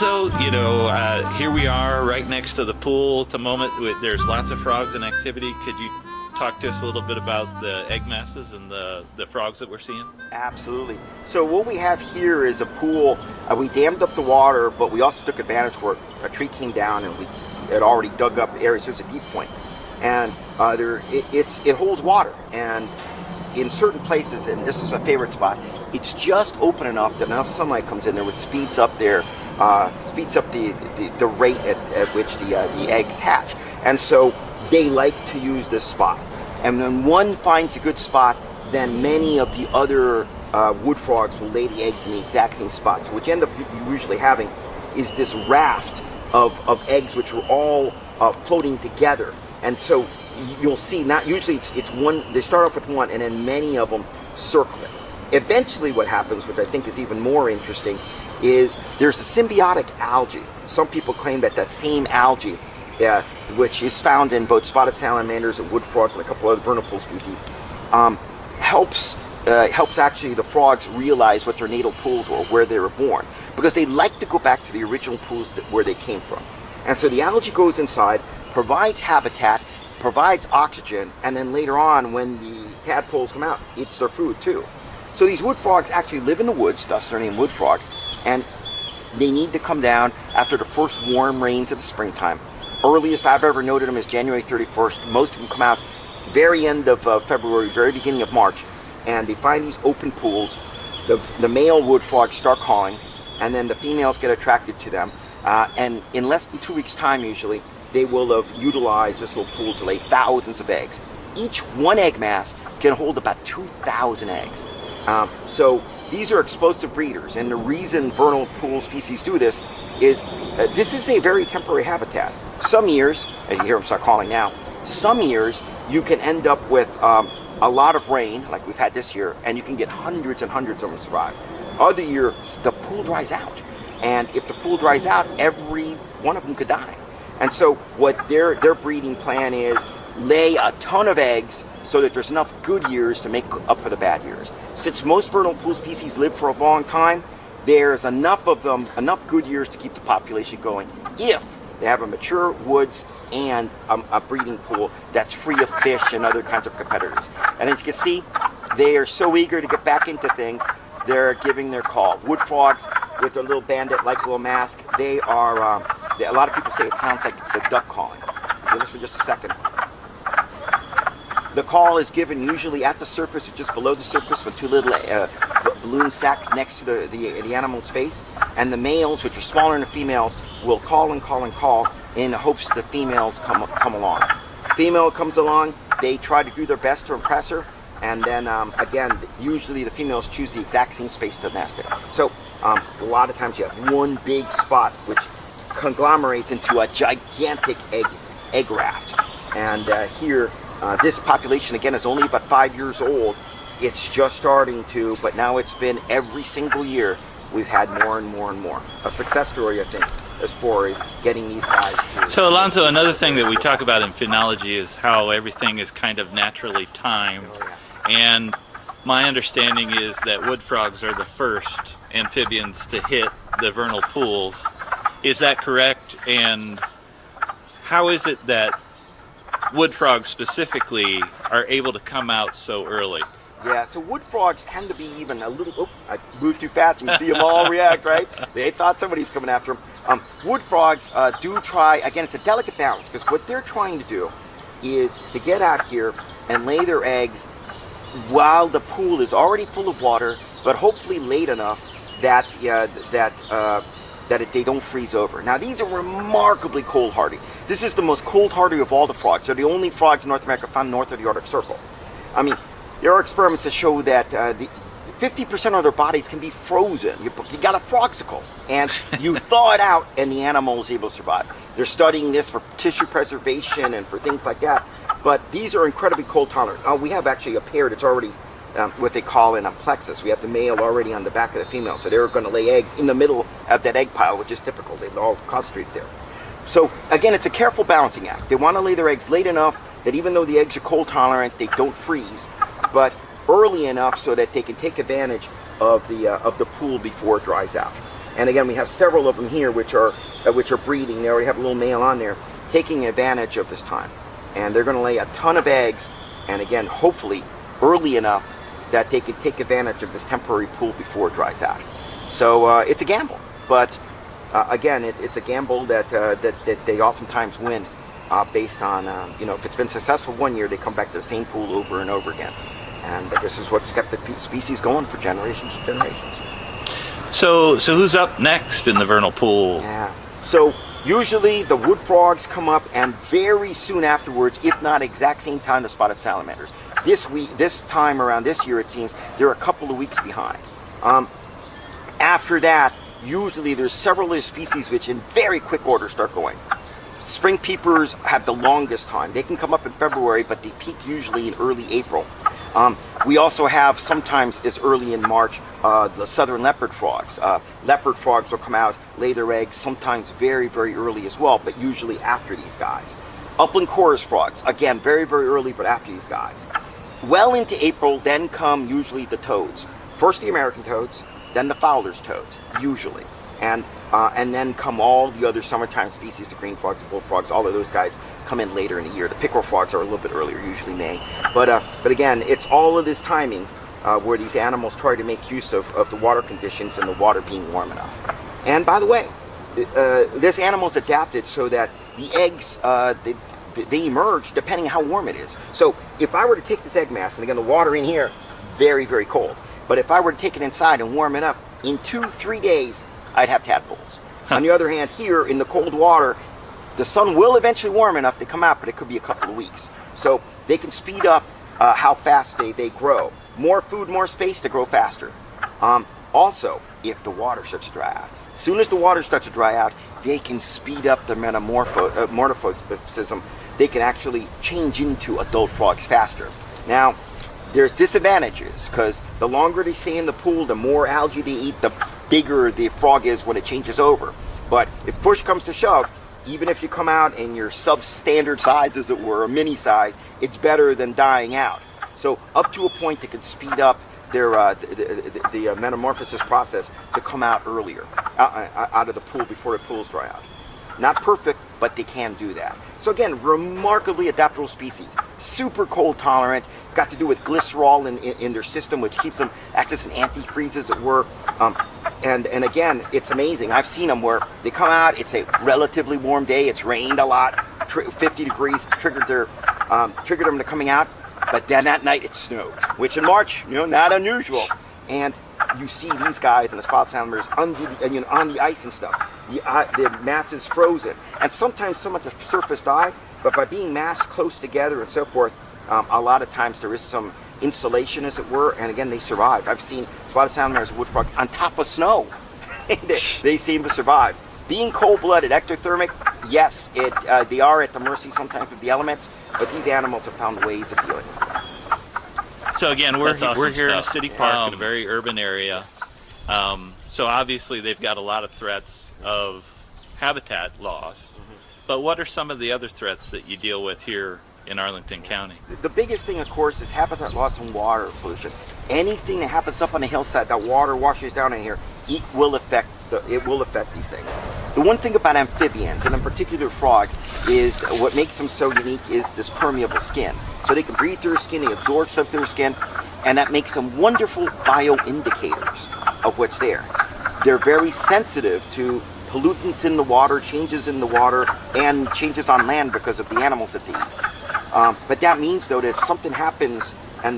Alonso, here we are right next to the pool at the moment. There's lots of frogs in activity. Could you talk to us a little bit about the egg masses and the frogs that we're seeing? Absolutely. So what we have here is a pool. We dammed up the water, but we also took advantage where a tree came down and we had already dug up areas. So it's a deep point. And it holds water. And in certain places, and this is a favorite spot, it's just open enough that enough sunlight comes in there, which speeds up the rate at which the eggs hatch. And so they like to use this spot. And when one finds a good spot, then many of the other wood frogs will lay the eggs in the exact same spot. So what you end up usually having is this raft of eggs which are all floating together. And so you'll see, not usually it's one, they start off with one and then many of them circle it. Eventually what happens, which I think is even more interesting, is there's a symbiotic algae. Some people claim that same algae, which is found in both spotted salamanders and wood frogs and a couple other vernal pool species, helps actually the frogs realize what their natal pools were, where they were born, because they like to go back to the original pools where they came from. And so the algae goes inside, provides habitat, provides oxygen, and then later on when the tadpoles come out, it's their food too. So these wood frogs actually live in the woods, thus they're named wood frogs, and they need to come down after the first warm rains of the springtime. Earliest I've ever noted them is January 31st. Most of them come out very end of February, very beginning of March, and they find these open pools. The male wood frogs start calling, and then the females get attracted to them, and in less than 2 weeks' time usually, they will have utilized this little pool to lay thousands of eggs. Each one egg mass can hold about 2,000 eggs. So these are explosive breeders, and the reason vernal pool species do this is this is a very temporary habitat. Some years, and you hear them start calling now, some years you can end up with a lot of rain, like we've had this year, and you can get hundreds and hundreds of them survive. Other years, the pool dries out, and if the pool dries out, every one of them could die. And so what their breeding plan is, lay a ton of eggs so that there's enough good years to make up for the bad years. Since most vernal pool species live for a long time, there's enough of them, enough good years to keep the population going if they have a mature woods and a breeding pool that's free of fish and other kinds of competitors. And as you can see, they are so eager to get back into things, they're giving their call. Wood frogs with their little bandit-like little mask, they are, a lot of people say it sounds like it's the duck calling. Do this for just a second. The call is given usually at the surface or just below the surface with two little balloon sacs next to the animal's face. And the males, which are smaller than the females, will call and call and call in the hopes that the females come along. Female comes along, they try to do their best to impress her, and then again, usually the females choose the exact same space to nest in. So a lot of times you have one big spot which conglomerates into a gigantic egg raft. And here, this population again is only about 5 years old. It's just starting to, but now it's been every single year we've had more and more and more. A success story, I think, as far as getting these guys to... So Alonso, another thing that we talk about in phenology is how everything is kind of naturally timed. Oh, yeah. And my understanding is that wood frogs are the first amphibians to hit the vernal pools. Is that correct? And how is it that wood frogs specifically are able to come out so early? Yeah, so wood frogs tend to be even a little... Oh, I moved too fast. You can see them all react, right? They thought somebody's coming after them. Wood frogs do try... Again, it's a delicate balance, because what they're trying to do is to get out here and lay their eggs while the pool is already full of water, but hopefully late enough that they don't freeze over. Now, these are remarkably cold-hardy. This is the most cold-hardy of all the frogs. They're the only frogs in North America found north of the Arctic Circle. I mean, there are experiments that show that 50% of their bodies can be frozen. You got a frogsicle, and you thaw it out, and the animal is able to survive. They're studying this for tissue preservation and for things like that. But these are incredibly cold tolerant. We have actually a pair that's already what they call an plexus. We have the male already on the back of the female, so they're going to lay eggs in the middle of that egg pile, which is typical. They all concentrate there. So again, it's a careful balancing act. They want to lay their eggs late enough that even though the eggs are cold tolerant, they don't freeze, but early enough so that they can take advantage of the pool before it dries out. And again, we have several of them here which are breeding. They already have a little male on there, taking advantage of this time. And they're going to lay a ton of eggs, and again, hopefully early enough that they could take advantage of this temporary pool before it dries out. So it's a gamble, but again, it's a gamble that they oftentimes win based on, if it's been successful one year, they come back to the same pool over and over again. And this is what's kept the species going for generations and generations. So who's up next in the vernal pool? Yeah. So usually the wood frogs come up, and very soon afterwards, if not exact same time, the spotted salamanders. This time around this year, it seems they're a couple of weeks behind. After that, usually there's several other species which in very quick order start going. Spring peepers have the longest time. They can come up in February, but they peak usually in early April. We also have sometimes as early in March the southern leopard frogs. Leopard frogs will come out, lay their eggs sometimes very, very early as well, but usually after these guys. Upland chorus frogs, again, very, very early, but after these guys. Well into April, then come usually the toads. First the American toads, then the Fowler's toads, usually. And then come all the other summertime species, the green frogs, the bullfrogs, all of those guys come in later in the year. The pickerel frogs are a little bit earlier, usually May. But again, it's all of this timing where these animals try to make use of the water conditions and the water being warm enough. And by the way, this animal's adapted so that the eggs, they emerge depending how warm it is. So if I were to take this egg mass, and again, the water in here, very, very cold. But if I were to take it inside and warm it up, in 2-3 days, I'd have tadpoles. On the other hand, here in the cold water, the sun will eventually warm enough to come out, but it could be a couple of weeks. So they can speed up how fast they grow. More food, more space to grow faster. Also, if the water starts to dry out, as soon as the water starts to dry out, they can speed up their metamorphosis. They can actually change into adult frogs faster. Now, there's disadvantages, because the longer they stay in the pool, the more algae they eat, the bigger the frog is when it changes over. But if push comes to shove, even if you come out in your substandard size, as it were, a mini size, it's better than dying out. So up to a point they can speed up their the metamorphosis process to come out earlier, out of the pool before the pools dry out. Not perfect, but they can do that. So again, remarkably adaptable species. Super cold tolerant. It's got to do with glycerol in their system, which keeps them, acts as an antifreeze, as it were. And again, it's amazing. I've seen them where they come out, it's a relatively warm day, it's rained a lot, 50 degrees, triggered them to coming out, but then that night it snowed, which in March, not unusual. And you see these guys and the spotted salamanders on the ice and stuff. The mass is frozen, and sometimes some at the surface die, but by being massed close together and so forth, a lot of times there is some insulation, as it were, and again, they survive. I've seen spotted salamanders and wood frogs on top of snow. They seem to survive. Being cold-blooded, ectothermic, yes, they are at the mercy sometimes of the elements, but these animals have found ways of dealing with them. So again, we're here in a city park in a very urban area. So obviously they've got a lot of threats of habitat loss. But what are some of the other threats that you deal with here in Arlington County? The biggest thing, of course, is habitat loss and water pollution. Anything that happens up on the hillside, that water washes down in here, it will affect these things. The one thing about amphibians, and in particular frogs, is what makes them so unique is this permeable skin. So they can breathe through their skin, they absorb stuff through their skin, and that makes them wonderful bioindicators of what's there. They're very sensitive to pollutants in the water, changes in the water, and changes on land because of the animals that they eat. But that means, though, that if something happens and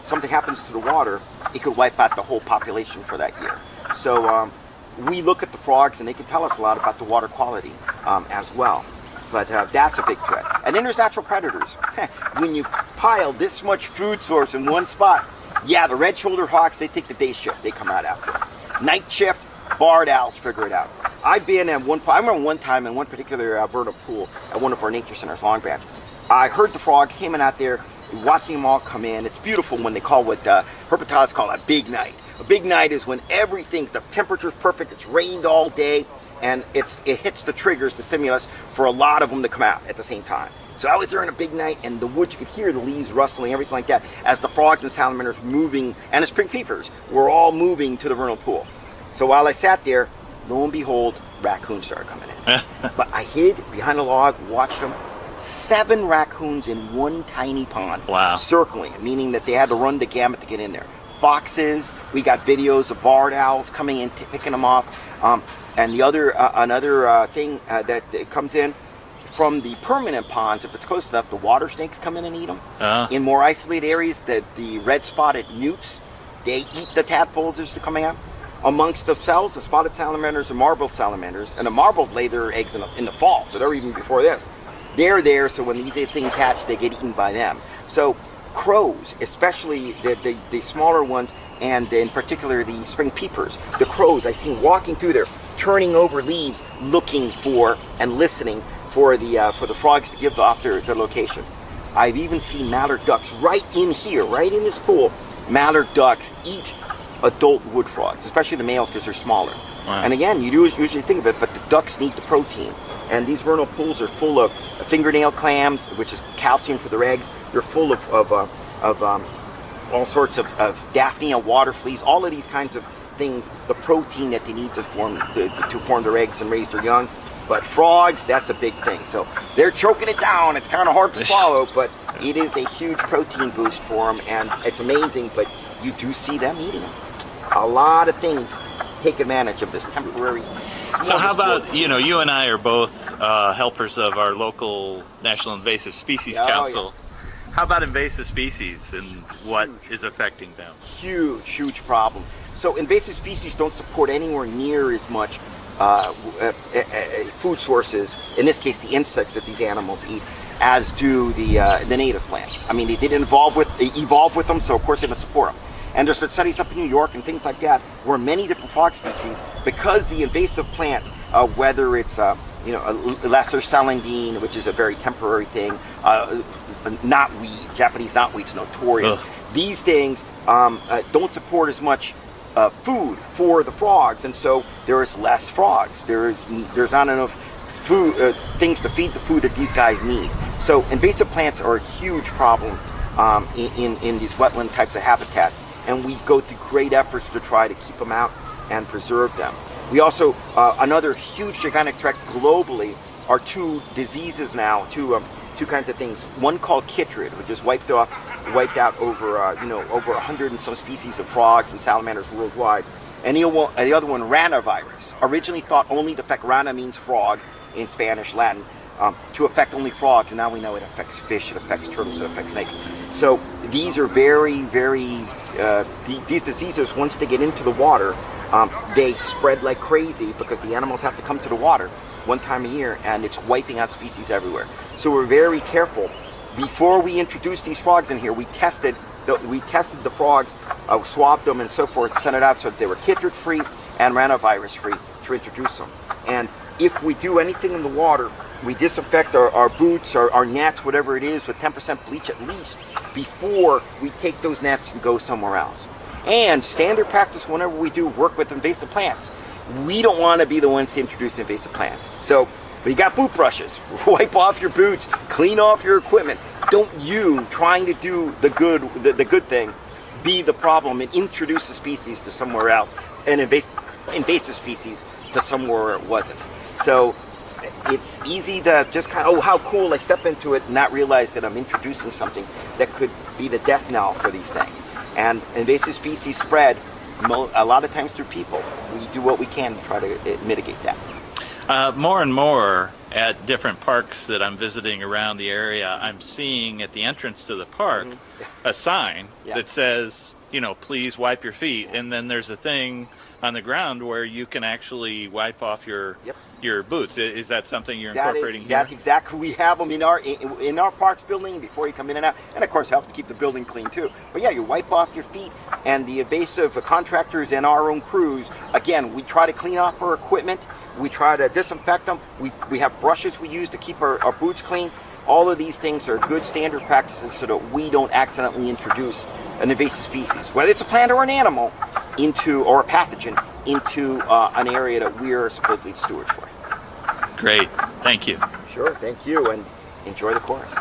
something happens to the water, it could wipe out the whole population for that year. So we look at the frogs, and they can tell us a lot about the water quality as well. But that's a big threat. And then there's natural predators. When you pile this much food source in one spot, yeah, the red-shouldered hawks, they take the day shift. They come out after it. Night shift, barred owls figure it out. I remember one time in one particular vernal pool at one of our nature centers, Long Branch. I heard the frogs, came in out there, watching them all come in. It's beautiful when they call what herpetologists call a big night. A big night is when the temperature's perfect, it's rained all day, and it hits the triggers, the stimulus, for a lot of them to come out at the same time. So I was there on a big night, and the woods, you could hear the leaves rustling, everything like that, as the frogs and salamanders moving, and the spring peepers were all moving to the vernal pool. So while I sat there, lo and behold, raccoons started coming in. But I hid behind a log, watched them. 7 raccoons in one tiny pond. Wow. Circling, meaning that they had to run the gamut to get in there. Foxes, we got videos of barred owls coming in, picking them off. And the other, another thing that comes in from the permanent ponds, if it's close enough, the water snakes come in and eat them. In more isolated areas, the red-spotted newts, they eat the tadpoles as they're coming out. Amongst themselves, the spotted salamanders and marbled salamanders, and the marbled lay their eggs in the fall, so they're even before this. They're there, so when these things hatch, they get eaten by them. So crows, especially the smaller ones, and in particular the spring peepers, the crows, I seen walking through there, turning over leaves, looking for and listening for the frogs to give off their location. I've even seen mallard ducks right in here, right in this pool. Mallard ducks eat adult wood frogs, especially the males because they're smaller. Wow. And again, you do usually think of it, but the ducks need the protein. And these vernal pools are full of fingernail clams, which is calcium for their eggs. They're full of all sorts of daphnia, water fleas, all of these kinds of things, the protein that they need to form their eggs and raise their young. But frogs, that's a big thing. So they're choking it down. It's kind of hard to swallow, but it is a huge protein boost for them, and it's amazing, but you do see them eating them. A lot of things take advantage of this temporary. So how about, you and I are both helpers of our local National Invasive Species Council. Yeah. How about invasive species and what is affecting them? Huge problem. So invasive species don't support anywhere near as much food sources, in this case the insects that these animals eat, as do the native plants. I mean, they evolve with them, so of course they don't support them. And there's been studies up in New York and things like that where many different frog species, because the invasive plant, whether it's a lesser celandine, which is a very temporary thing, knotweed, Japanese knotweed's notorious. Ugh. These things don't support as much food for the frogs, and so there is less frogs. There's not enough food, things to feed the food that these guys need. So invasive plants are a huge problem in these wetland types of habitats. And we go through great efforts to try to keep them out and preserve them. We also, another huge gigantic threat globally are 2 diseases now, two kinds of things. One called chytrid, which is wiped out over 100 and some species of frogs and salamanders worldwide. And the other one, ranavirus, originally thought only to affect rana means frog in Spanish, Latin, to affect only frogs, and now we know it affects fish, it affects turtles, it affects snakes. So these are very these diseases, once they get into the water, they spread like crazy because the animals have to come to the water one time a year, and it's wiping out species everywhere. So we're very careful. Before we introduced these frogs in here, we tested the frogs, swabbed them and so forth, sent it out so that they were chytrid free and ranavirus free to introduce them. And if we do anything in the water, we disinfect our boots, our nets, whatever it is, with 10% bleach at least before we take those nets and go somewhere else. And standard practice whenever we do work with invasive plants, we don't want to be the ones to introduce invasive plants. So you got boot brushes, wipe off your boots, clean off your equipment. Don't you, trying to do the good thing, be the problem and introduce the species to somewhere else, an invasive species to somewhere where it wasn't. So it's easy to just kind of, oh, how cool, I step into it and not realize that I'm introducing something that could be the death knell for these things. And invasive species spread a lot of times through people. We do what we can to try to mitigate that. More and more at different parks that I'm visiting around the area, I'm seeing at the entrance to the park a sign that says, please wipe your feet. And then there's a thing on the ground where you can actually wipe off your boots. Is that something you're incorporating here? That's exactly. We have them in our parks building before you come in and out, and of course helps to keep the building clean too. But yeah, you wipe off your feet, and the invasive contractors and our own crews, again, we try to clean off our equipment. We try to disinfect them. We have brushes we use to keep our boots clean. All of these things are good standard practices so that we don't accidentally introduce an invasive species, whether it's a plant or an animal, or a pathogen, into an area that we're supposedly the stewards for. Great. Thank you. Sure. Thank you, and enjoy the chorus.